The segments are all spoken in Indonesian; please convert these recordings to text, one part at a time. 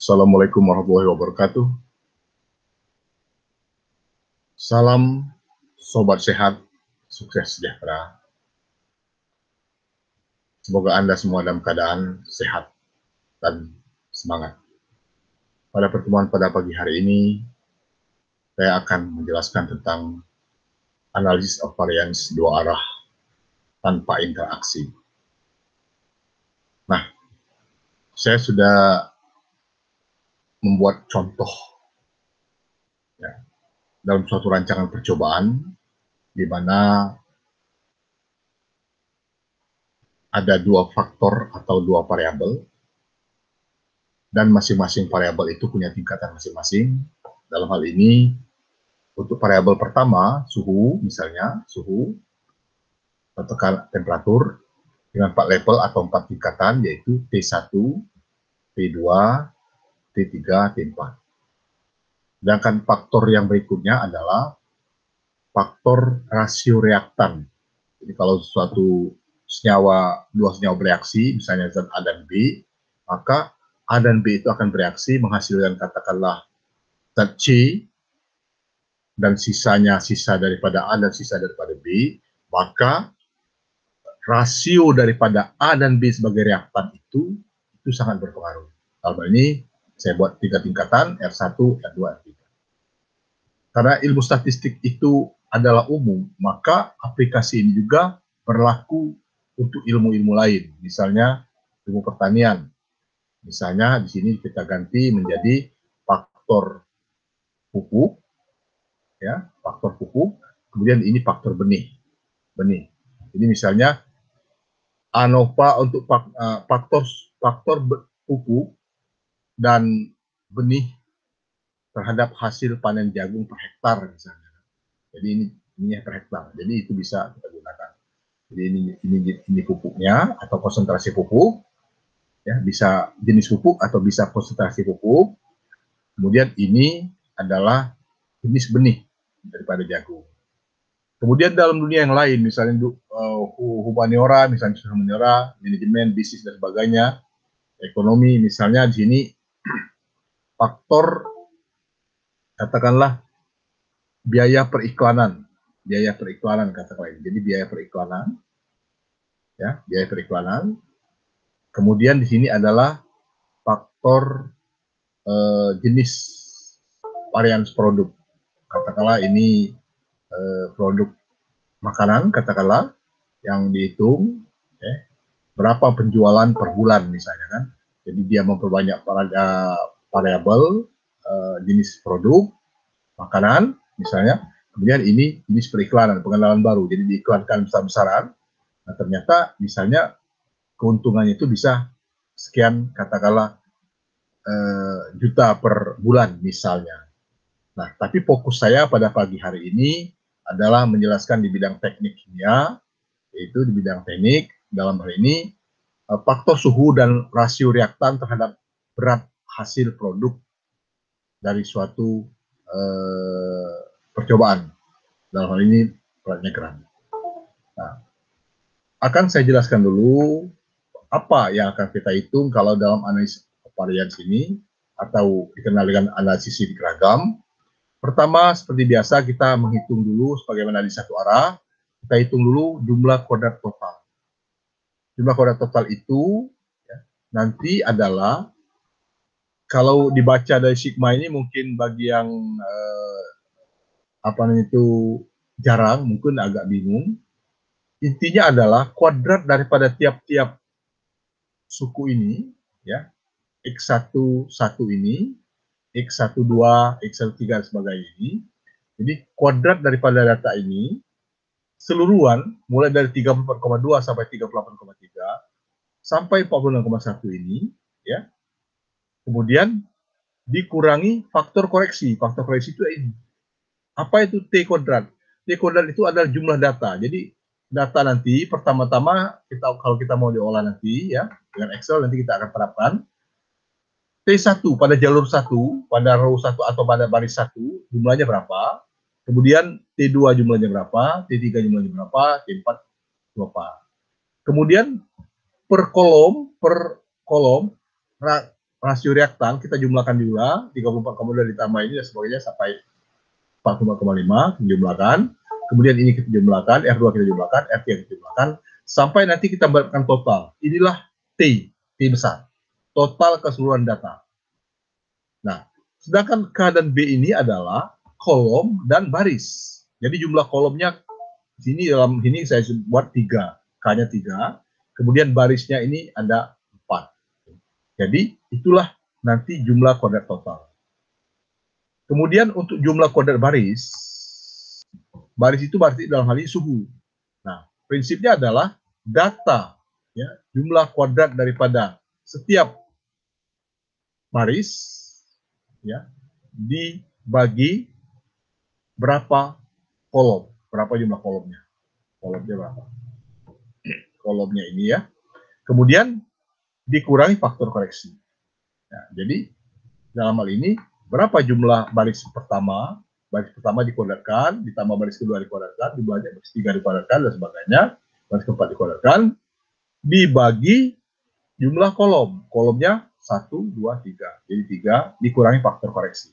Assalamualaikum warahmatullahi wabarakatuh. Salam sobat sehat, sukses sejahtera. Semoga Anda semua dalam keadaan sehat dan semangat. Pada pertemuan pada pagi hari ini, saya akan menjelaskan tentang analisis of variance dua arah tanpa interaksi. Nah, saya sudah membuat contoh ya, dalam suatu rancangan percobaan di mana ada dua faktor atau dua variabel dan masing-masing variabel itu punya tingkatan masing-masing. Dalam hal ini, untuk variabel pertama, suhu, misalnya, suhu, atau temperatur, dengan 4 level atau 4 tingkatan, yaitu T1, T2, T3, T4. Sedangkan faktor yang berikutnya adalah faktor rasio reaktan. Jadi kalau suatu dua senyawa bereaksi, misalnya zat A dan B, maka A dan B itu akan bereaksi menghasilkan katakanlah zat C dan sisanya sisa daripada A dan sisa daripada B, maka rasio daripada A dan B sebagai reaktan itu sangat berpengaruh. Dalam ini saya buat 3 tingkatan, R1, R2, R3. Karena ilmu statistik itu adalah umum, maka aplikasi ini juga berlaku untuk ilmu-ilmu lain, misalnya ilmu pertanian. Misalnya di sini kita ganti menjadi faktor pupuk, ya, faktor pupuk, kemudian ini faktor benih. Jadi misalnya ANOVA untuk faktor pupuk dan benih terhadap hasil panen jagung per hektar misalnya. Jadi ini per hektar. Jadi itu bisa kita gunakan. Jadi ini pupuknya atau konsentrasi pupuk, ya, bisa jenis pupuk atau bisa konsentrasi pupuk. Kemudian ini adalah jenis benih daripada jagung. Kemudian dalam dunia yang lain, misalnya humaniora, misalnya humaniora, manajemen, bisnis dan sebagainya, ekonomi, misalnya di sini faktor katakanlah biaya periklanan katakanlah. Jadi biaya periklanan, ya, biaya periklanan. Kemudian di sini adalah faktor jenis varians produk. Katakanlah ini produk makanan, katakanlah yang dihitung, berapa penjualan per bulan misalnya kan. Jadi dia memperbanyak variabel jenis produk makanan misalnya. Kemudian ini jenis periklanan, pengenalan baru. Jadi diiklankan besar-besaran. Nah ternyata misalnya keuntungannya itu bisa sekian katakanlah juta per bulan misalnya. Nah, tapi fokus saya pada pagi hari ini adalah menjelaskan di bidang teknik kimia, yaitu di bidang teknik, dalam hal ini faktor suhu dan rasio reaktan terhadap berat hasil produk dari suatu percobaan. Dalam hal ini beratnya gram. Nah, akan saya jelaskan dulu apa yang akan kita hitung kalau dalam analisis varians ini atau dikenal dengan analisis sidik ragam. Pertama, seperti biasa kita menghitung dulu sebagaimana di satu arah, kita hitung dulu jumlah kuadrat total. Jumlah kuadrat total itu ya, nanti adalah kalau dibaca dari sigma ini mungkin bagi yang jarang, mungkin agak bingung. Intinya adalah kuadrat daripada tiap-tiap suku ini, ya, X1 ini, X12, X13 dan sebagainya ini. Jadi kuadrat daripada data ini seluruhan mulai dari 34,2 sampai 38,3 sampai 46,1 ini, ya. Kemudian dikurangi faktor koreksi. Faktor koreksi itu ini. Apa itu T kuadrat? T kuadrat itu adalah jumlah data. Jadi data nanti pertama-tama kalau kita mau diolah nanti ya dengan Excel nanti kita akan terapkan T1 pada jalur 1, pada row 1 atau pada baris 1 jumlahnya berapa? Kemudian T2 jumlahnya berapa? T3 jumlahnya berapa? T4 berapa? Kemudian per kolom rasio reaktan kita jumlahkan juga, 34, kemudian ditambah ini dan sebagainya sampai 45,5 kita jumlahkan, kemudian ini kita jumlahkan, R2 kita jumlahkan, R3 kita jumlahkan, sampai nanti kita mendapatkan total. Inilah T besar, total keseluruhan data. Nah, sedangkan K dan B ini adalah kolom dan baris. Jadi jumlah kolomnya sini dalam ini saya buat 3, K-nya 3, kemudian barisnya ini ada 4. Jadi itulah nanti jumlah kuadrat total. Kemudian untuk jumlah kuadrat baris itu berarti dalam hal ini suhu. Nah, prinsipnya adalah data, ya, jumlah kuadrat daripada setiap baris, ya, dibagi berapa kolom, berapa jumlah kolomnya. Kolomnya berapa? Kolomnya ini ya. Kemudian dikurangi faktor koreksi. Nah, jadi dalam hal ini berapa jumlah baris pertama dikuadratkan, ditambah baris kedua dikuadratkan, dibagi baris ketiga dikuadratkan, dan sebagainya, baris keempat dikuadratkan, dibagi jumlah kolom, kolomnya 1, 2, 3, jadi 3 dikurangi faktor koreksi.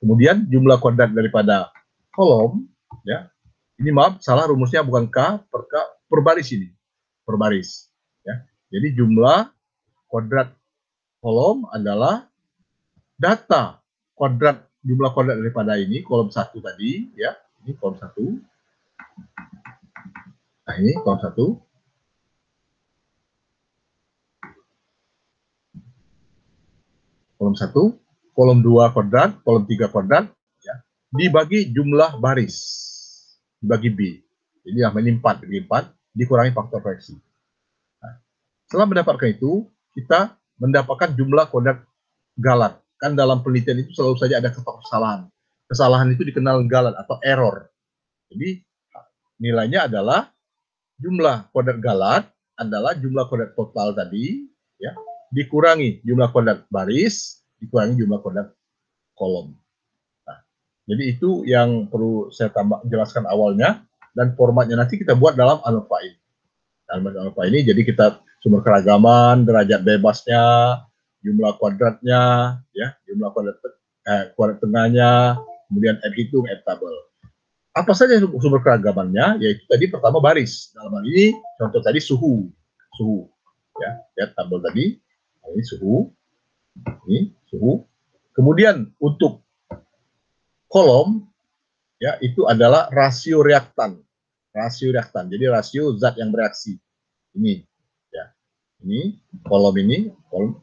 Kemudian jumlah kuadrat daripada kolom, ya, ini maaf salah rumusnya bukan K per baris ini, per baris, ya. Jadi jumlah kuadrat kolom adalah data kuadrat, jumlah kuadrat daripada ini kolom 1 tadi, ya, ini kolom 1. Nah, ini kolom 1. Kolom 1, kolom 2 kuadrat, kolom 3 kuadrat, ya, dibagi jumlah baris, dibagi B. Jadi ini 4, bagi 4, dikurangi faktor koreksi. Nah, setelah mendapatkan itu, kita mendapatkan jumlah kuadrat galat. Kan dalam penelitian itu selalu saja ada kesalahan. Kesalahan itu dikenal galat atau error. Jadi nilainya adalah jumlah kuadrat galat adalah jumlah kuadrat total tadi, ya, dikurangi jumlah kuadrat baris, dikurangi jumlah kuadrat kolom. Nah, jadi itu yang perlu saya jelaskan awalnya, dan formatnya nanti kita buat dalam ANOVA ini. Dalam ANOVA ini, jadi kita sumber keragaman, derajat bebasnya, jumlah kuadratnya, ya, jumlah kuadrat tengahnya, kemudian R hitung, R tabel. Apa saja sumber keragamannya? Yaitu tadi pertama baris. Dalam hal ini contoh tadi suhu, ya, lihat tabel tadi, ini suhu, Kemudian untuk kolom, ya, itu adalah rasio reaktan, jadi rasio zat yang bereaksi. Ini, ya, ini kolom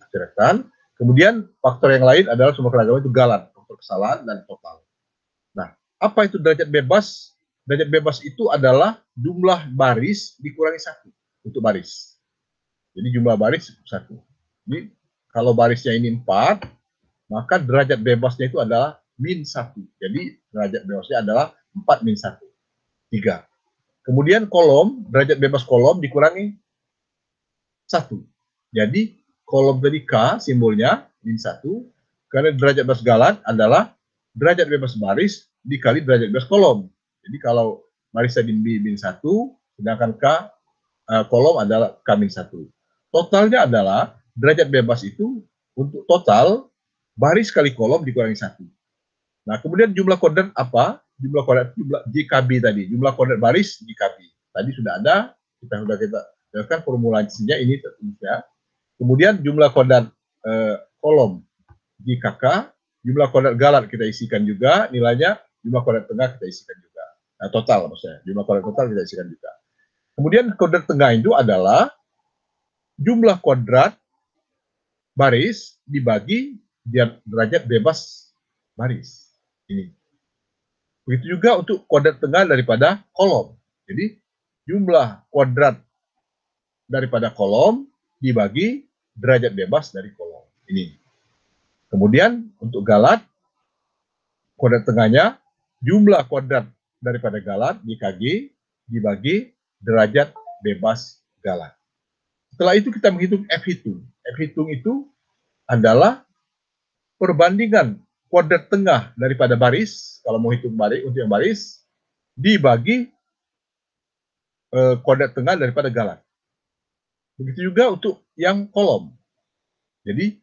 reaktan. Kemudian faktor yang lain adalah sumber keragaman itu galat, faktor kesalahan dan total. Nah, apa itu derajat bebas? Derajat bebas itu adalah jumlah baris dikurangi 1 untuk baris. Jadi jumlah baris 1. Jadi kalau barisnya ini 4, maka derajat bebasnya itu adalah min 1. Jadi derajat bebasnya adalah 4 min 1. 3. Kemudian kolom, derajat bebas kolom dikurangi 1. Jadi kolom tadi K simbolnya min 1, karena derajat bebas galat adalah derajat bebas baris dikali derajat bebas kolom. Jadi kalau baris tadi min 1, sedangkan K kolom adalah K min 1. Totalnya adalah derajat bebas itu untuk total baris kali kolom dikurangi 1. Nah, kemudian jumlah kuadrat apa? Jumlah kuadrat JKB tadi, jumlah kuadrat baris JKB. Tadi sudah ada, kita jelaskan formulasinya ini ya. Kemudian jumlah kuadrat kolom JKK, jumlah kuadrat galat kita isikan juga, nilainya jumlah kuadrat tengah kita isikan juga. Nah, total maksudnya, jumlah kuadrat total kita isikan juga. Kemudian kuadrat tengah itu adalah jumlah kuadrat baris dibagi derajat bebas baris. Ini. Begitu juga untuk kuadrat tengah daripada kolom. Jadi jumlah kuadrat daripada kolom dibagi derajat bebas dari kolom. Ini. Kemudian untuk galat, kuadrat tengahnya, jumlah kuadrat daripada galat JKG dibagi derajat bebas galat. Setelah itu kita menghitung F hitung. F hitung itu adalah perbandingan kuadrat tengah daripada baris, kalau mau hitung baris untuk yang baris, dibagi kuadrat tengah daripada galat. Begitu juga untuk yang kolom. Jadi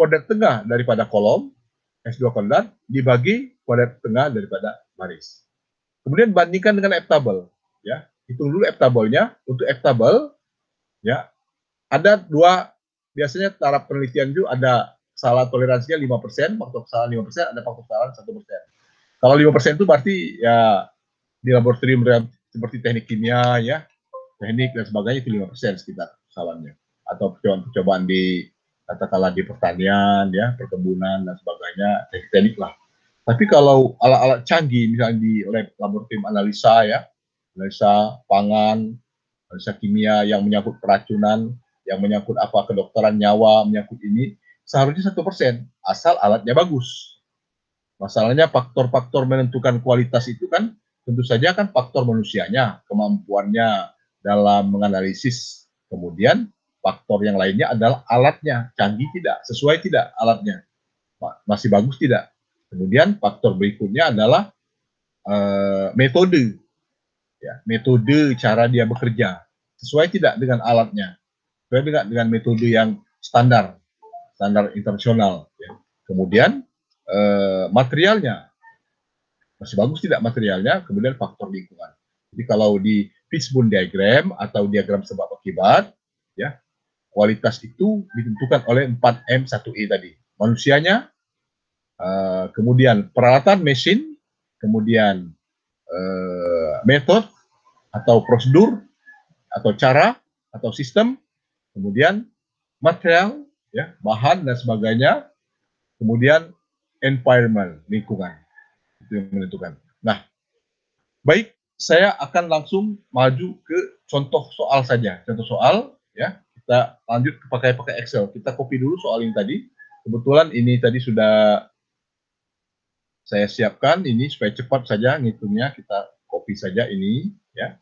koordinat tengah daripada kolom, S2 koordinat, dibagi koordinat tengah daripada baris. Kemudian bandingkan dengan F table, ya. Hitung dulu F table-nya. Untuk F table, ya, ada dua, biasanya taraf penelitian itu ada salah toleransinya 5%, faktor kesalahan 5%, ada faktor kesalahan 1%. Kalau 5% itu berarti ya di laboratorium seperti teknik kimia, ya, teknik dan sebagainya itu 5% sekitar kesalahannya. Atau percobaan di katakanlah di pertanian, ya, perkebunan dan sebagainya, teknik lah. Tapi kalau alat-alat canggih, misalnya di laboratorium analisa, ya, analisa pangan, analisa kimia yang menyangkut keracunan, yang menyangkut apa kedokteran nyawa, menyangkut ini, seharusnya 1%, asal alatnya bagus. Masalahnya faktor-faktor menentukan kualitas itu kan tentu saja kan faktor manusianya, kemampuannya dalam menganalisis. Kemudian faktor yang lainnya adalah alatnya, canggih tidak, sesuai tidak alatnya, masih bagus tidak. Kemudian faktor berikutnya adalah metode, ya, metode cara dia bekerja, sesuai tidak dengan alatnya, sesuai tidak dengan metode yang standar internasional. Ya. Kemudian materialnya, masih bagus tidak materialnya, kemudian faktor lingkungan. Jadi kalau di Fishbone diagram atau diagram sebab akibat, ya, kualitas itu ditentukan oleh 4M1E tadi. Manusianya, kemudian peralatan mesin, kemudian metode atau prosedur atau cara atau sistem, kemudian material, ya, bahan dan sebagainya, kemudian environment, lingkungan, itu yang menentukan. Nah, baik, saya akan langsung maju ke contoh soal saja. Contoh soal, ya, kita lanjut pakai Excel. Kita copy dulu soal ini tadi. Kebetulan ini tadi sudah saya siapkan ini supaya cepat saja ngitungnya. Kita copy saja ini, ya.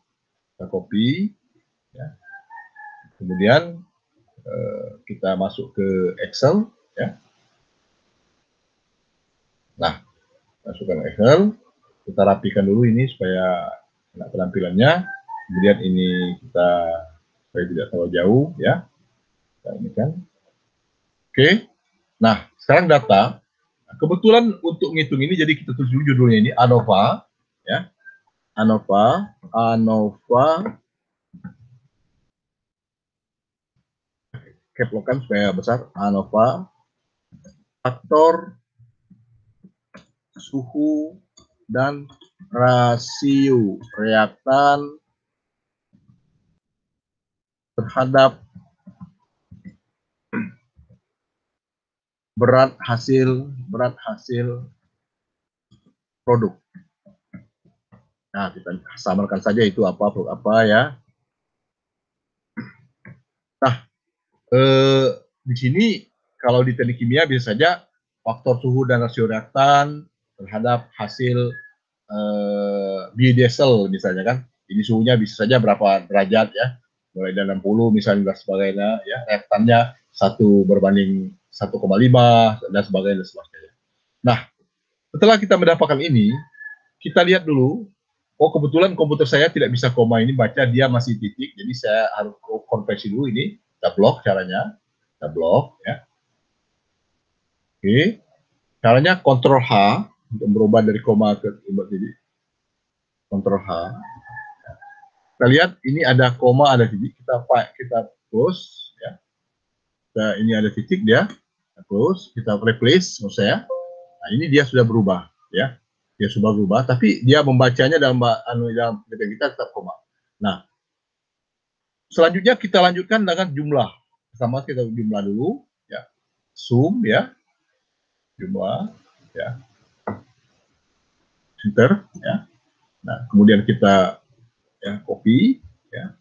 Kita copy, ya. Kemudian kita masuk ke Excel, ya. Nah, masukkan Excel. Kita rapikan dulu ini supaya enak penampilannya. Kemudian ini kita supaya tidak terlalu jauh, ya. Nah, ini kan. Oke. Nah, sekarang data. Kebetulan untuk ngitung ini, jadi kita tulis dulu judulnya ini ANOVA, ya. ANOVA, caplokan supaya besar. ANOVA, faktor suhu dan rasio reaktan terhadap berat hasil produk. Nah, kita samarkan saja itu apa ya. Nah, di sini kalau di teknik kimia bisa saja faktor suhu dan rasio reaktan terhadap hasil biodiesel misalnya kan. Ini suhunya bisa saja berapa derajat, ya. Mulai dari 60 misalnya dan sebagainya, ya. Reaktannya 1/1,5 dan sebagainya. Nah, setelah kita mendapatkan ini, kita lihat dulu. Oh, kebetulan komputer saya tidak bisa koma ini, baca dia masih titik, jadi saya harus konversi dulu ini. Kita blok caranya, kita blok, ya. Oke, caranya Ctrl H untuk merubah dari koma ke titik. Ctrl H. Kita lihat ini ada koma, ada titik. Kita close, ya. Ini ada titik dia. Kita close, kita replace maksud saya. Nah, ini dia sudah berubah, ya. Dia sudah berubah, tapi dia membacanya dalam kita tetap koma. Nah, selanjutnya kita lanjutkan dengan jumlah. Pertama kita jumlah dulu, ya. Sum, ya. Jumlah, ya. Enter, ya. Nah, kemudian kita, ya, copy, ya.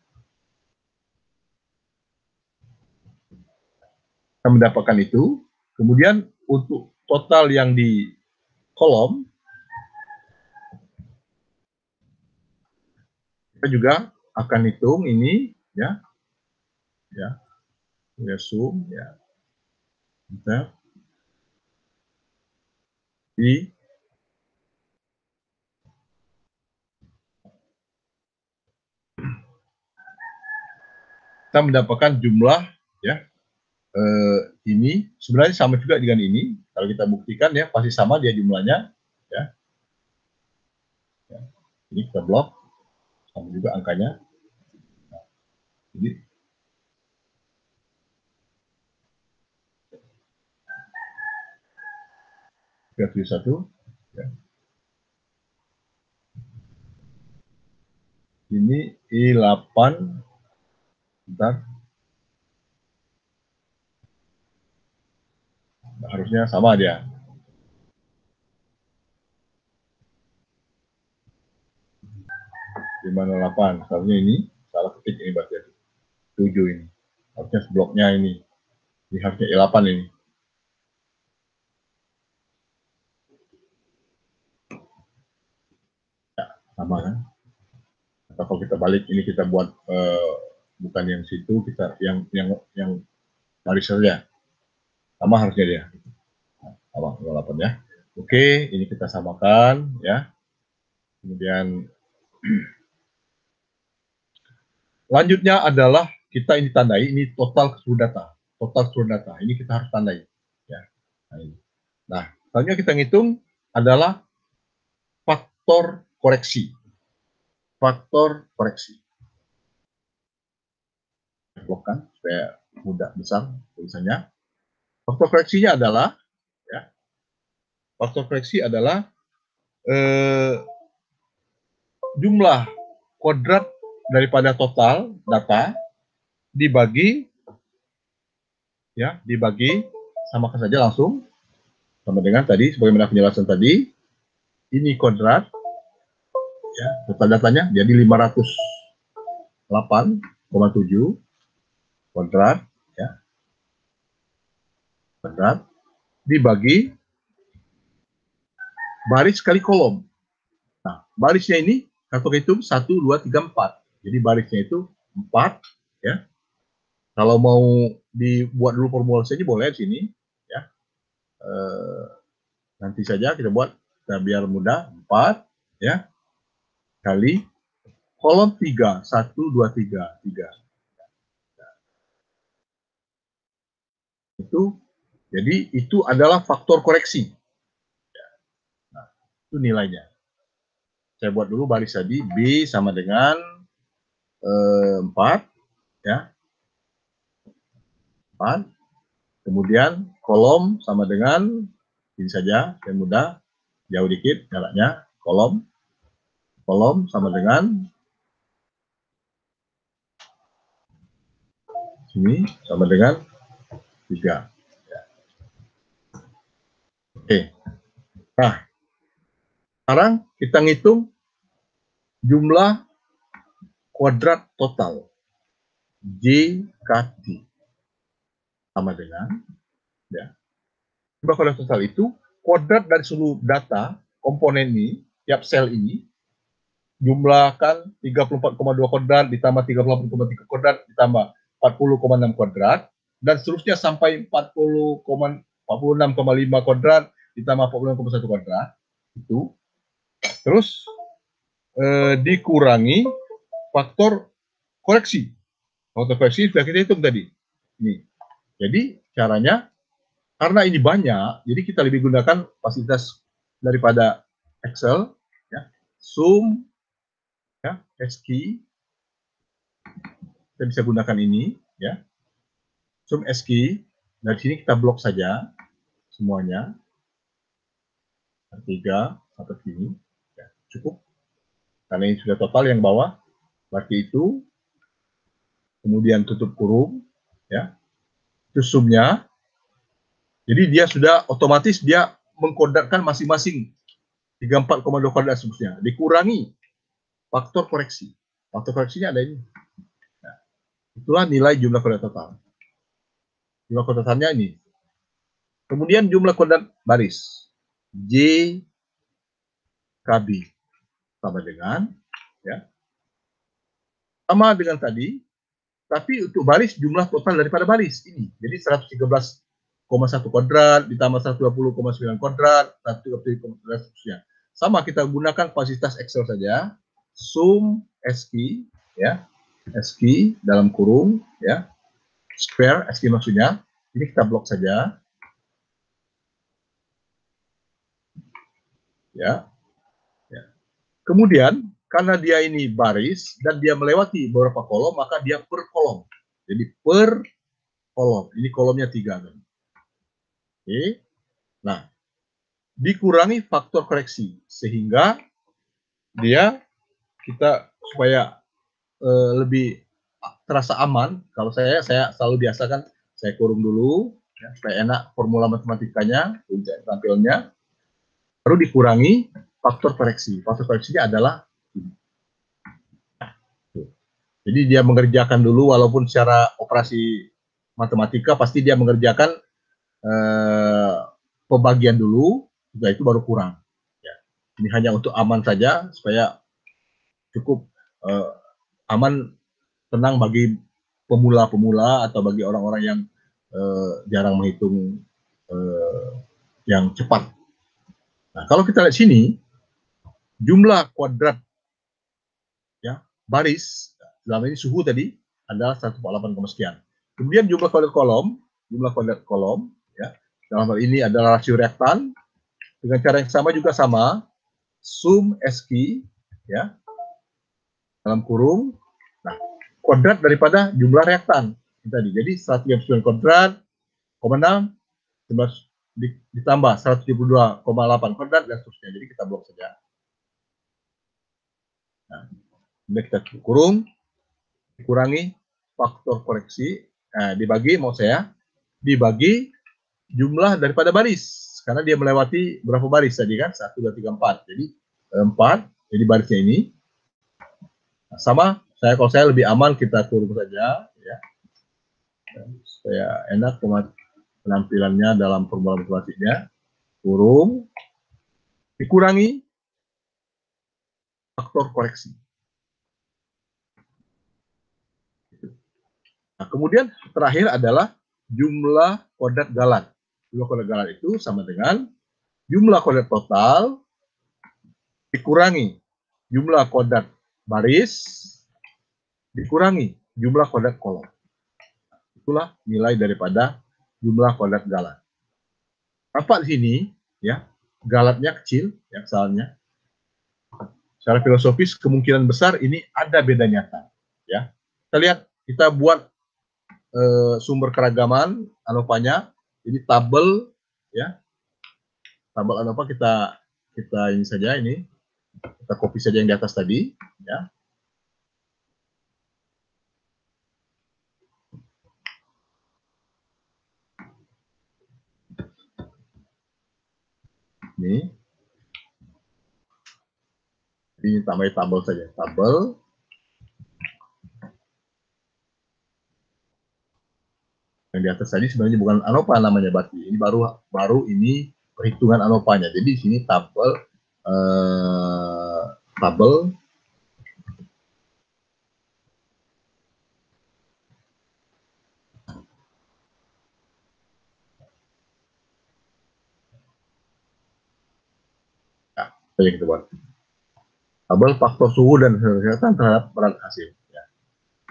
Kita mendapatkan itu. Kemudian untuk total yang di kolom, kita juga akan hitung ini, ya. Ya, sum, ya. Enter. Di kita mendapatkan jumlah, ya, ini sebenarnya sama juga dengan ini. Kalau kita buktikan ya pasti sama dia jumlahnya. Ya. Ya. Ini kita blok sama juga angkanya. Nah, jadi satu. Ya. Ini I8. Bentar. Nah, harusnya sama dia. 508. Seharusnya ini salah ketik ini berarti 7 ini. Harusnya bloknya ini. Ini harusnya I8 ini. Ya, sama kan? Atau kalau kita balik ini kita buat bukan yang situ, kita yang baris saja. Sama harusnya dia. Sama 8 ya. Oke, ini kita samakan ya. Kemudian lanjutnya adalah kita ini tandai, ini total seluruh data. Total seluruh data. Ini kita harus tandai. Ya. Nah, ini. Nah, selanjutnya kita ngitung adalah faktor koreksi. Faktor koreksi. Blokkan supaya mudah besar tulisannya. Faktor koreksinya adalah ya. Faktor koreksi adalah jumlah kuadrat daripada total data dibagi samakan saja langsung sama dengan tadi sebagaimana penjelasan tadi, ini kuadrat ya, total datanya jadi 508,7 kuadrat ya, kuadrat dibagi baris kali kolom. Nah, barisnya ini kalau hitung 1 2 3 4. Jadi barisnya itu 4 ya. Kalau mau dibuat dulu formulasinya boleh di sini ya. Nanti saja kita buat biar mudah 4 ya kali kolom 3 1 2 3 3. Itu jadi itu adalah faktor koreksi. Nah, itu nilainya. Saya buat dulu baris tadi B sama dengan 4 ya. 4. Kemudian kolom sama dengan ini saja yang mudah, jauh dikit jaraknya, kolom sama dengan sini sama dengan 3. Ya. Oke. Nah, sekarang kita ngitung jumlah kuadrat total JKT sama dengan ya. Jumlah kuadrat total itu kuadrat dari seluruh data komponen ini, tiap sel ini jumlahkan 34,2 kuadrat ditambah 38,3 kuadrat ditambah 40,6 kuadrat dan seterusnya sampai 46,5 kuadrat ditambah 46,1 kuadrat itu terus dikurangi faktor koreksi. Faktor koreksi sudah kita hitung tadi. Ini. Jadi caranya karena ini banyak, jadi kita lebih gunakan fasilitas daripada Excel, ya, Sum, ya, SKey. Kita bisa gunakan ini, ya, Sum SKey. Dari sini kita blok saja semuanya, 3 sampai sini, ya, cukup. Karena ini sudah total yang bawah, berarti itu. Kemudian tutup kurung, ya, itu sumnya. Jadi dia sudah otomatis dia mengkodatkan masing-masing 34,2 kuadrat seterusnya. Dikurangi faktor koreksi. Faktor koreksinya ada ini. Nah, itulah nilai jumlah kuadrat total. Jumlah kuadrat totalnya ini. Kemudian jumlah kuadrat baris. JKB sama dengan ya. Sama dengan tadi, tapi untuk baris jumlah total daripada baris ini. Jadi 113,1 kuadrat ditambah 120,9 kuadrat, 130,9 seterusnya. Sama kita gunakan fasilitas Excel saja. Sum SKey ya. SKey dalam kurung ya. Square SKey maksudnya Ini kita blok saja. Ya. Ya. Kemudian karena dia ini baris dan dia melewati beberapa kolom, maka dia per kolom. Jadi per kolom. Ini kolomnya 3 kan. Oke. Nah, dikurangi faktor koreksi sehingga dia kita supaya lebih terasa aman. Kalau saya selalu biasakan saya kurung dulu ya, supaya enak formula matematikanya, tampilnya, baru dikurangi faktor koreksi. Faktor koreksinya adalah ini. Jadi dia mengerjakan dulu walaupun secara operasi matematika pasti dia mengerjakan pembagian dulu, juga itu baru kurang. Ya. Ini hanya untuk aman saja supaya cukup aman, tenang bagi pemula-pemula atau bagi orang-orang yang jarang menghitung yang cepat. Nah, kalau kita lihat sini, jumlah kuadrat ya baris dalam ini suhu tadi adalah 148, sekian. Kemudian jumlah kuadrat kolom ya dalam hal ini adalah rasio reaktan dengan cara yang sama juga sama, sum SQ ya dalam kurung. Nah, kuadrat daripada jumlah reaktan tadi. Jadi 139 kuadrat, 6 ditambah 172,8 kuadrat dan seterusnya. Jadi kita blok saja. Nah, kemudian kita kurung, dikurangi faktor koreksi, dibagi dibagi jumlah daripada baris karena dia melewati berapa baris tadi kan, 1, 2, 3, 4. Jadi 4, jadi barisnya ini sama. Kalau saya lebih aman kita kurung saja ya supaya enak penampilannya dalam formula matematiknya. Kurung, dikurangi faktor koreksi. Nah, kemudian terakhir adalah jumlah kuadrat galan. Jumlah kuadrat galan itu sama dengan jumlah kuadrat total dikurangi jumlah kuadrat baris dikurangi jumlah kuadrat kolom. Itulah nilai daripada jumlah kuadrat galan. Nampak di sini ya, galatnya kecil ya asalnya. Secara filosofis kemungkinan besar ini ada beda nyata ya. Kita lihat, kita buat sumber keragaman ANOVA-nya. Ini tabel ya. Tabel ANOVA kita ini saja, ini kita copy saja yang di atas tadi ya. Ini tambah tabel saja, tabel yang di atas tadi sebenarnya bukan ANOVA namanya, berarti ini baru ini perhitungan ANOVA-nya. Jadi di sini tabel ya, kita buat tabel faktor suhu dan kesehatan terhadap berat hasil. Ya.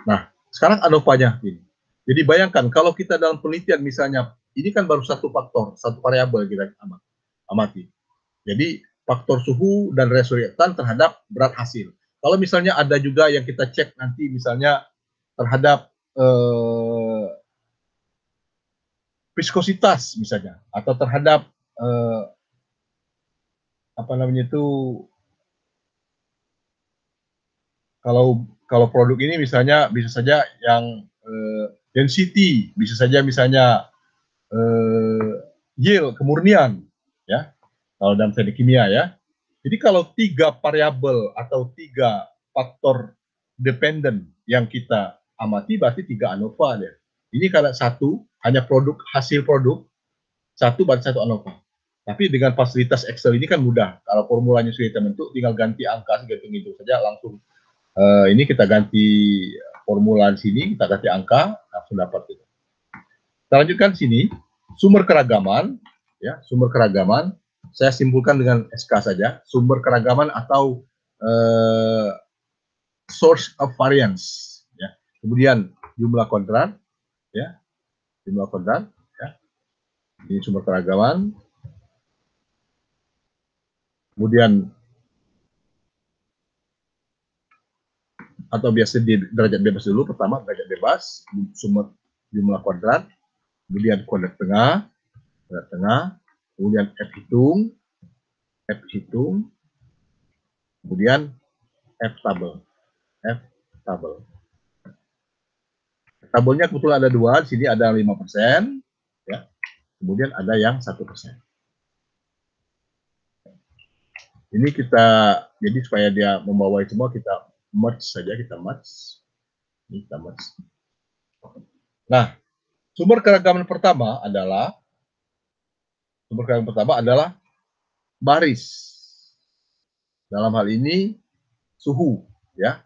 Nah, sekarang ANOVA-nya ini. Jadi bayangkan kalau kita dalam penelitian misalnya, ini kan baru satu faktor, satu variabel kita amati. Jadi faktor suhu dan rasio reaktan terhadap berat hasil. Kalau misalnya ada juga yang kita cek nanti misalnya terhadap viskositas misalnya, atau terhadap apa namanya itu, kalau produk ini misalnya bisa saja yang density, bisa saja misalnya yield, kemurnian ya, kalau dalam teknik kimia ya. Jadi kalau 3 variabel atau 3 faktor dependen yang kita amati, berarti 3 ANOVA ya. Ini kalau satu hanya produk, hasil produk satu, berarti satu ANOVA. Tapi dengan fasilitas Excel ini kan mudah. Kalau formulanya sudah terbentuk, tinggal ganti angka, hitung saja langsung. Ini kita ganti formula di sini, kita ganti angka, langsung dapat gitu. Kita lanjutkan di sini, sumber keragaman, ya, sumber keragaman. Saya simpulkan dengan SK saja, sumber keragaman atau source of variance. Ya. Kemudian jumlah kuadrat, ya, jumlah kuadrat. Ini sumber keragaman. Kemudian atau biasa di derajat bebas dulu. Pertama derajat bebas, sumber jumlah kuadrat, kemudian kuadrat tengah, kemudian F hitung, kemudian F tabel. Tabelnya kebetulan ada dua, di sini ada 5%, ya. Kemudian ada yang 1%. Ini kita, jadi supaya dia membawai semua, kita merge saja, kita merge. Ini kita merge. Nah, sumber keragaman pertama adalah baris. Dalam hal ini suhu, ya,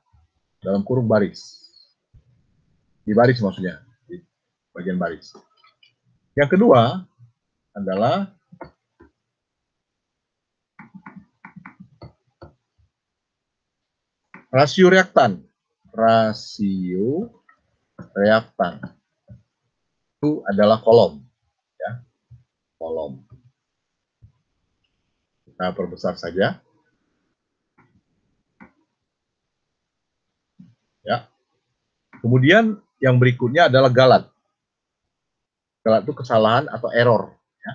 dalam kurung baris. Di baris maksudnya, di bagian baris. Yang kedua adalah rasio reaktan. Itu adalah kolom, ya, kolom. Kita perbesar saja, ya. Kemudian yang berikutnya adalah galat. Galat itu kesalahan atau error, ya.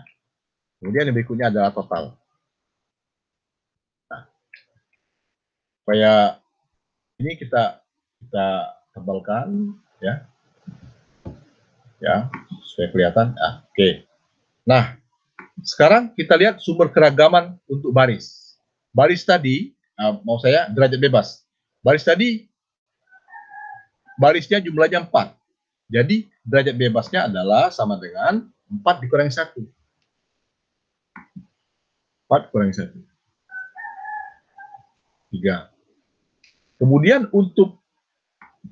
Kemudian yang berikutnya adalah total. Nah, supaya ini kita tebalkan, ya, supaya kelihatan. Oke. Nah, sekarang kita lihat sumber keragaman untuk baris. Baris tadi, mau saya derajat bebas. Baris tadi, barisnya jumlahnya 4. Jadi, derajat bebasnya adalah sama dengan 4 dikurangi 1. 4 kurangi 1. 3. Kemudian untuk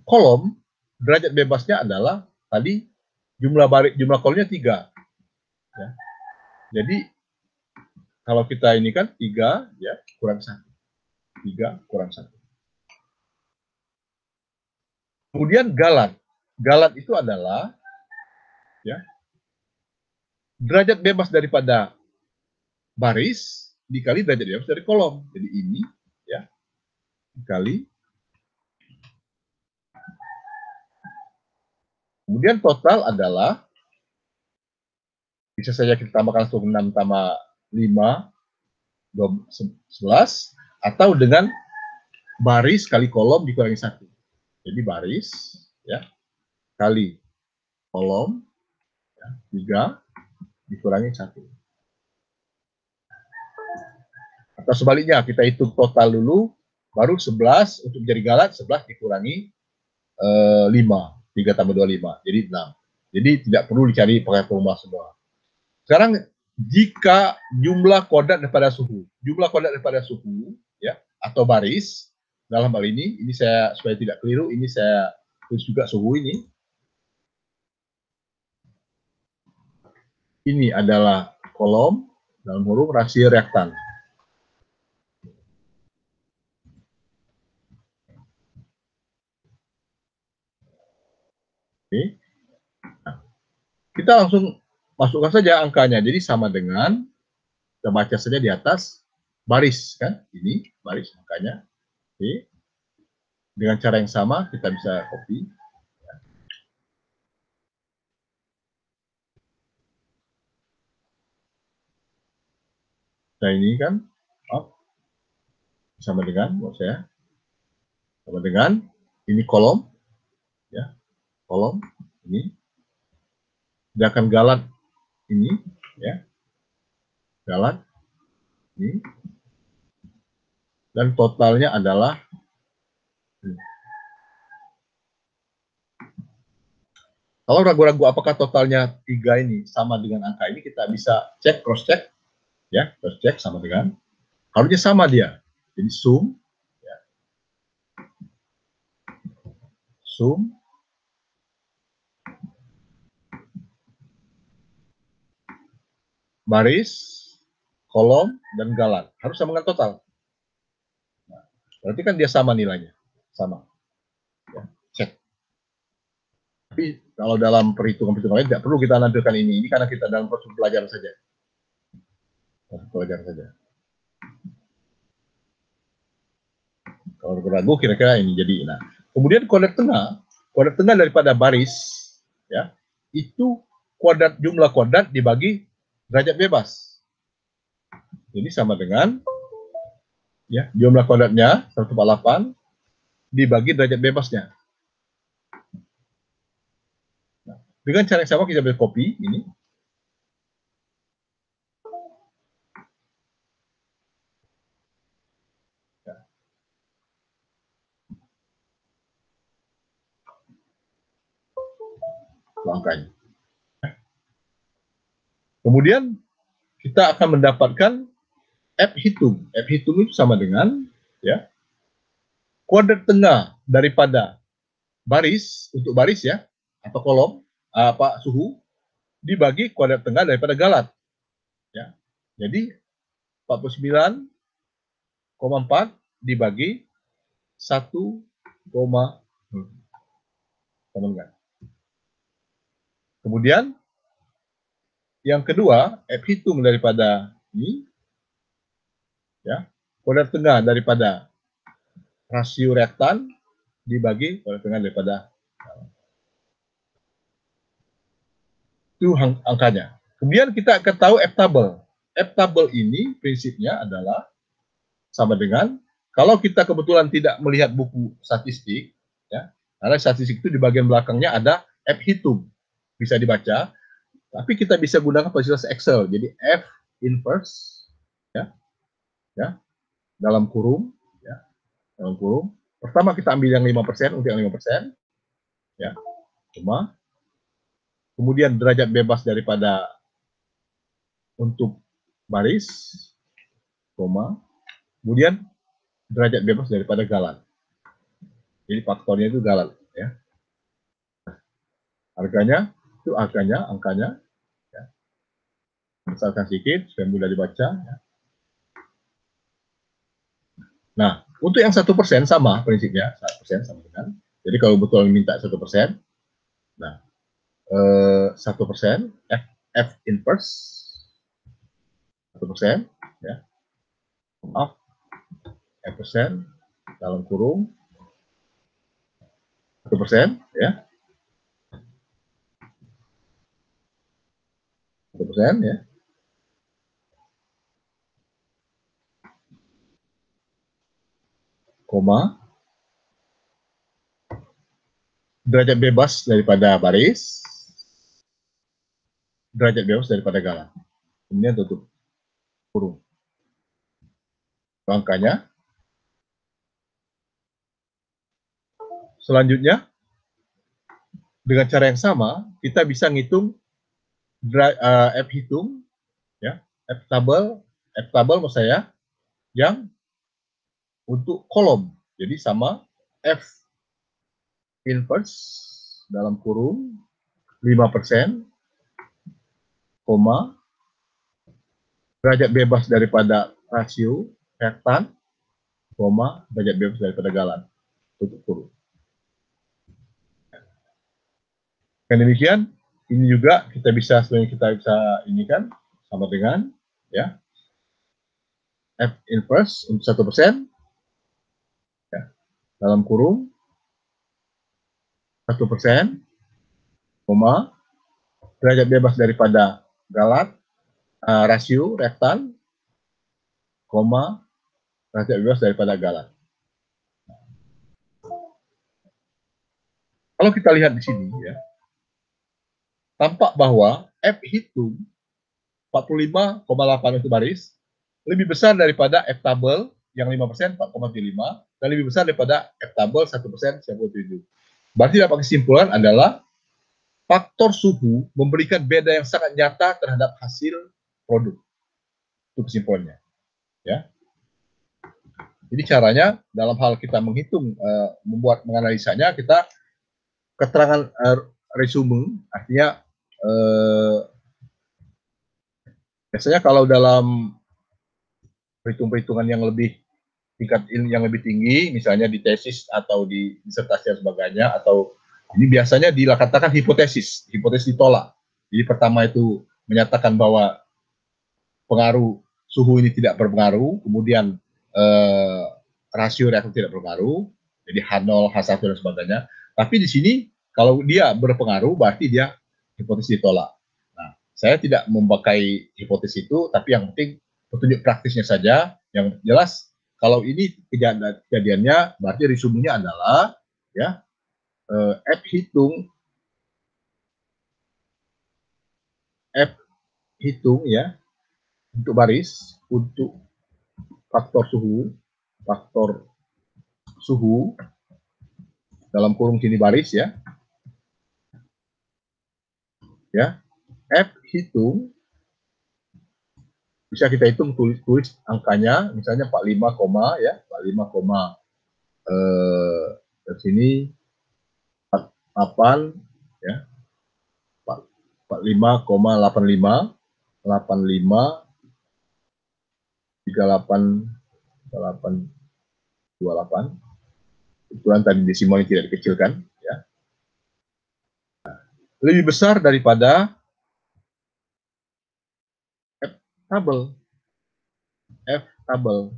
kolom, derajat bebasnya adalah tadi jumlah kolomnya 3. Ya. Jadi, kalau kita ini kan 3, ya, kurang 1. 3 kurang 1. Kemudian galat. Galat itu adalah, ya, derajat bebas daripada baris dikali derajat bebas dari kolom. Jadi ini, ya, dikali. Kemudian total adalah, bisa saja kita tambahkan 6 tambah 5, 11, atau dengan baris kali kolom dikurangi 1. Jadi baris, ya, kali kolom, ya, 3 dikurangi 1. Atau sebaliknya, kita hitung total dulu, baru 11 untuk menjadi galat, 11 dikurangi 5. 3 tambah 2, 5. Jadi 6. Jadi tidak perlu dicari pakai formula semua. Sekarang, jika jumlah kuadrat daripada suhu, ya, atau baris, dalam hal ini saya, supaya tidak keliru, ini saya tulis juga suhu ini. Ini adalah kolom, dalam huruf rasio reaktan. Oke. Nah, kita langsung masukkan saja angkanya. Jadi sama dengan, kita baca saja di atas, baris, kan? Ini baris angkanya. Oke. Dengan cara yang sama, kita bisa copy. Nah ini kan, sama dengan, buat saya, sama dengan, ini kolom, ya, kolom, ini, sedangkan galat, ini, ya, galat, ini, dan totalnya adalah ini. Kalau ragu-ragu apakah totalnya 3 ini sama dengan angka ini, kita bisa cek, cross check, ya, cross check sama dengan, harusnya sama dia. Jadi sum, ya, sum, baris, kolom, dan galat. Harus sama dengan total. Nah, berarti kan dia sama nilainya. Sama. Ya, cek. Tapi kalau dalam perhitungan-perhitungan lain tidak perlu kita nampilkan ini. Ini karena kita dalam proses pelajaran saja. Proses pelajaran saja. Kalau ragu kira-kira ini jadi. Nah, kemudian kuadrat tengah daripada baris ya itu jumlah kuadrat dibagi derajat bebas. Jadi sama dengan ya jumlah kuadratnya 148 dibagi derajat bebasnya. Nah, dengan cara yang sama kita ambil copy ini. Angkanya. Kemudian kita akan mendapatkan F hitung. F hitung itu sama dengan ya kuadrat tengah daripada baris untuk baris ya atau kolom suhu dibagi kuadrat tengah daripada galat ya. Jadi 49,4 dibagi 1, kemudian yang kedua F hitung daripada ini ya kuadrat tengah daripada rasio reaktan dibagi kuadrat tengah daripada itu angkanya. Kemudian kita akan tahu F tabel. F tabel ini prinsipnya adalah sama dengan kalau kita kebetulan tidak melihat buku statistik ya, karena statistik itu di bagian belakangnya ada F hitung bisa dibaca, tapi kita bisa gunakan fasilitas Excel. Jadi F inverse ya dalam kurung ya, dalam kurung. Pertama kita ambil yang 5% untuk yang 5% ya. Cuma kemudian derajat bebas daripada untuk baris, koma, kemudian derajat bebas daripada galan. Jadi faktornya itu galan ya. Harganya itu angkanya ya. Besarkan sedikit supaya mudah dibaca ya. Nah, untuk yang 1% sama prinsipnya, 1% sama dengan. Jadi kalau betul minta 1%, nah 1% F inverse 1% ya. Maaf, F% dalam kurung 1% ya. 1% ya. Koma derajat bebas daripada baris, derajat bebas daripada galan. Kemudian tutup kurung. Angkanya. Selanjutnya, dengan cara yang sama, kita bisa ngitung F hitung, ya, F tabel maksud saya, yang untuk kolom. Jadi sama F inverse dalam kurung 5%, koma, derajat bebas daripada rasio reaktan, koma, derajat bebas daripada galan. Tutup kurung. Dan demikian, ini juga kita bisa ini kan sama dengan ya F inverse untuk 1% ya, dalam kurung 1%, koma, derajat bebas daripada galat, rasio reaktan, koma, derajat bebas daripada galat. Kalau kita lihat di sini ya, tampak bahwa F hitung 45,8 itu baris lebih besar daripada F tabel yang 5% 4,75 dan lebih besar daripada F tabel 1% 1,7. Berarti dapat kesimpulan adalah faktor suhu memberikan beda yang sangat nyata terhadap hasil produk. Itu kesimpulannya. Ya. Jadi caranya dalam hal kita menghitung, menganalisanya, kita keterangan resume, artinya biasanya kalau dalam perhitungan yang lebih tingkat yang lebih tinggi, misalnya di tesis atau di disertasi dan sebagainya, atau Ini biasanya dikatakan hipotesis ditolak. Jadi pertama itu menyatakan bahwa pengaruh suhu ini tidak berpengaruh, kemudian rasio reaktor tidak berpengaruh, jadi H0, H1 dan sebagainya. Tapi di sini kalau dia berpengaruh berarti dia hipotesis ditolak. Nah, saya tidak memakai hipotesis itu, tapi yang penting petunjuk praktisnya saja. Yang jelas kalau ini kejadiannya berarti resumenya adalah ya F hitung ya untuk baris, untuk faktor suhu dalam kurung sini baris ya F hitung bisa kita hitung, tulis angkanya misalnya 45, ya 45, dari sini 48 ya 45,85 38 ukuran tadi desimal yang tidak dikecilkan ya, lebih besar daripada F tabel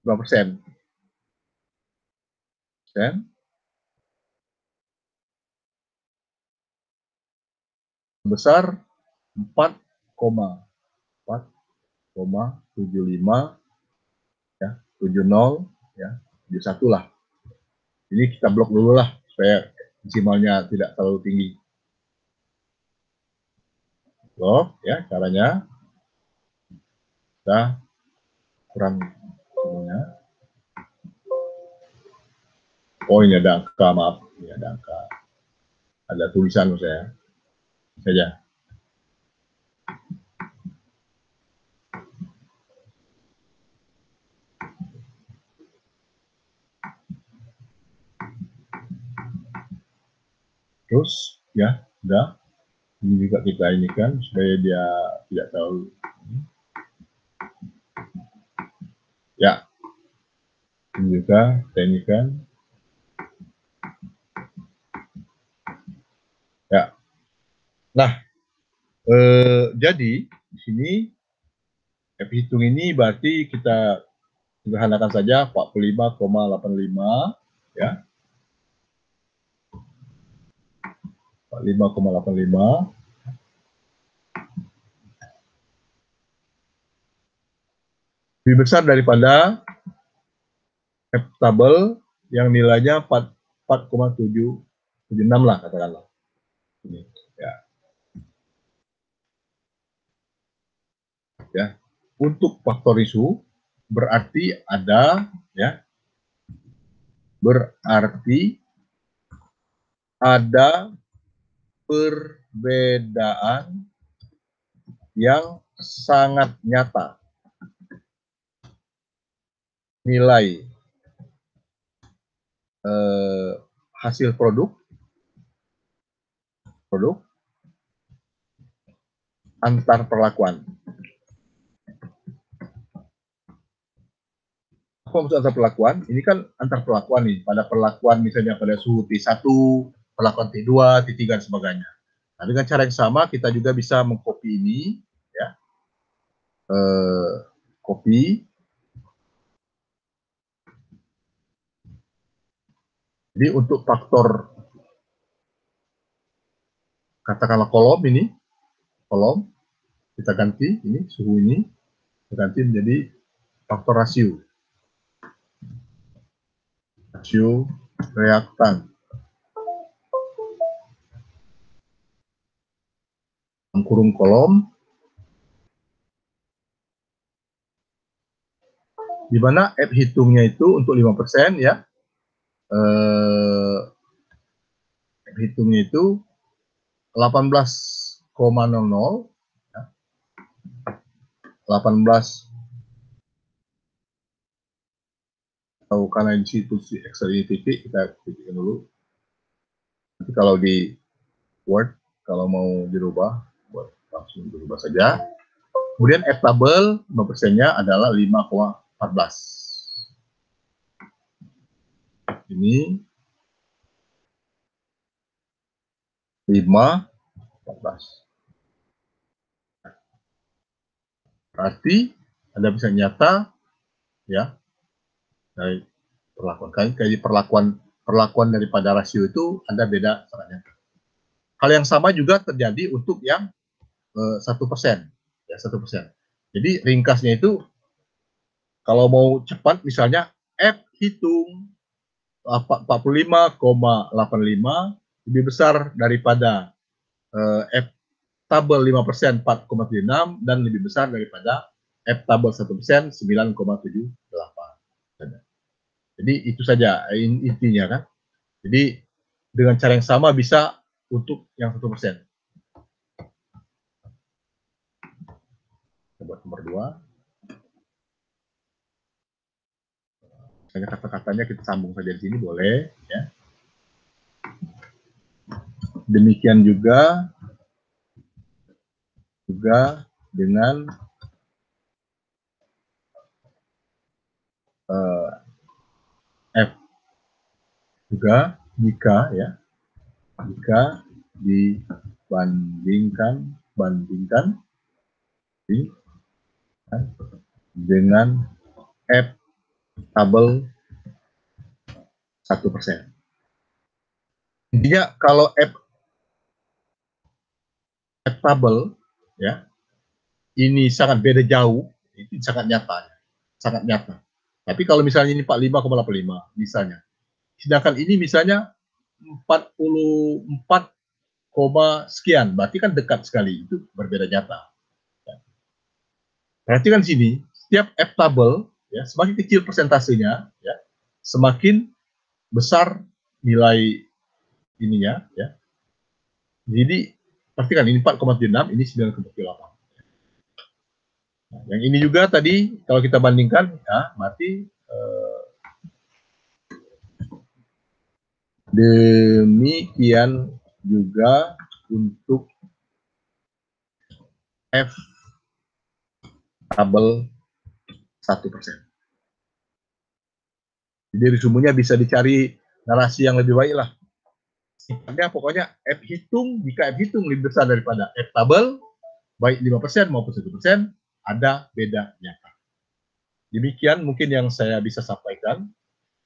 2%. Besar 4,75 ya 70 ya 71 lah. Ini kita blok dulu lah supaya desimalnya tidak terlalu tinggi. Blok ya caranya kita kurang semuanya. Oh ini ada angka, maaf ini ada angka, ada tulisan saya saja. Terus ya udah, ini juga kita ini kan supaya dia tidak tahu ya, ini juga kita ini kan ya. Nah jadi di sini F hitung ini berarti kita sederhanakan saja 45,85 ya 45,85 lebih besar daripada F tabel yang nilainya 4,776 lah katakanlah. Ini ya. Ya. Untuk faktor isu berarti ada ya. Berarti ada perbedaan yang sangat nyata nilai hasil produk antar perlakuan. Apa maksud antar perlakuan? Ini kan antar perlakuan nih, pada perlakuan misalnya pada suhu T1, perlakuan T2, T3 dan sebagainya. Nah, dengan cara yang sama kita juga bisa mengcopy ini ya. Copy. Jadi untuk faktor katakanlah kolom ini, kolom kita ganti ini suhu ini, kita ganti menjadi faktor rasio reaktan kurung kolom, di mana F hitungnya itu untuk 5% ya, F hitungnya itu 18,00 ya. 18 atau karena di situ si Excel ini titik, kita titikkan dulu. Nanti kalau di Word kalau mau dirubah buat langsung dirubah saja. Kemudian F tabel 5%-nya adalah 5,14. Ini 5, 14. Berarti Anda bisa nyata ya dari perlakuan. Kayak perlakuan daripada rasio itu Anda beda sangat nyata. Hal yang sama juga terjadi untuk yang 1%, ya 1%. Jadi ringkasnya itu kalau mau cepat misalnya F hitung 45,85 lebih besar daripada F tabel 5% 4,76 dan lebih besar daripada F tabel 1% 9,78. Jadi itu saja intinya kan. Jadi dengan cara yang sama bisa untuk yang 1%. Buat nomor 2. Misalnya kata-katanya kita sambung saja di sini boleh ya. Demikian juga dengan F juga jika dibandingkan dengan F tabel 1%. Intinya kalau F tabel ya ini sangat beda jauh, itu sangat nyata. Tapi kalau misalnya ini 45,85 misalnya, sedangkan ini misalnya 44, sekian, berarti kan dekat sekali, itu berbeda nyata. Perhatikan sini, setiap F tabel ya semakin kecil persentasenya ya, semakin besar nilai ininya ya. Jadi perhatikan ini 4,76, ini 9,78. Nah, yang ini juga tadi kalau kita bandingkan ya berarti demikian juga untuk F tabel 1%. Jadi resumenya bisa dicari narasi yang lebih baik lah. Pokoknya F hitung, jika F hitung lebih besar daripada F tabel, baik 5% maupun 1%, ada beda nyata. Demikian mungkin yang saya bisa sampaikan.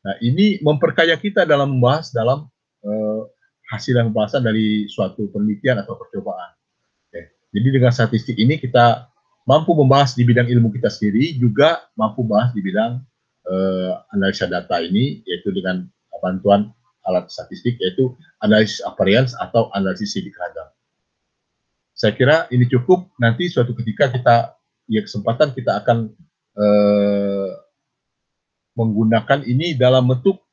Nah, ini memperkaya kita dalam membahas dalam hasil dan pembahasan dari suatu penelitian atau percobaan. Jadi dengan statistik ini kita mampu membahas di bidang ilmu kita sendiri, juga mampu bahas di bidang analisa data ini, yaitu dengan bantuan alat statistik, yaitu analisis varians atau analisis sidik ragam. Saya kira ini cukup. Nanti suatu ketika kita, ya kesempatan kita akan menggunakan ini dalam bentuk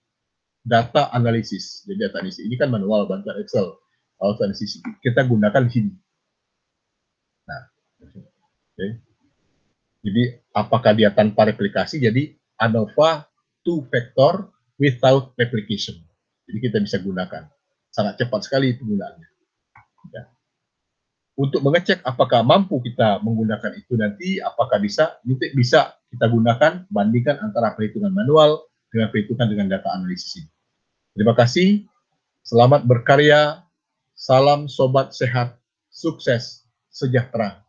data analisis. Jadi data analisis ini kan manual, bantuan Excel. Kalau analisis kita gunakan di sini. Nah, okay. Jadi apakah dia tanpa replikasi? Jadi ANOVA 2 factor without replication. Jadi kita bisa gunakan. Sangat cepat sekali penggunaannya. Ya. Untuk mengecek apakah mampu kita menggunakan itu nanti, apakah bisa kita gunakan, bandingkan antara perhitungan manual dengan perhitungan dengan data analisis ini. Terima kasih, selamat berkarya, salam sobat sehat, sukses, sejahtera.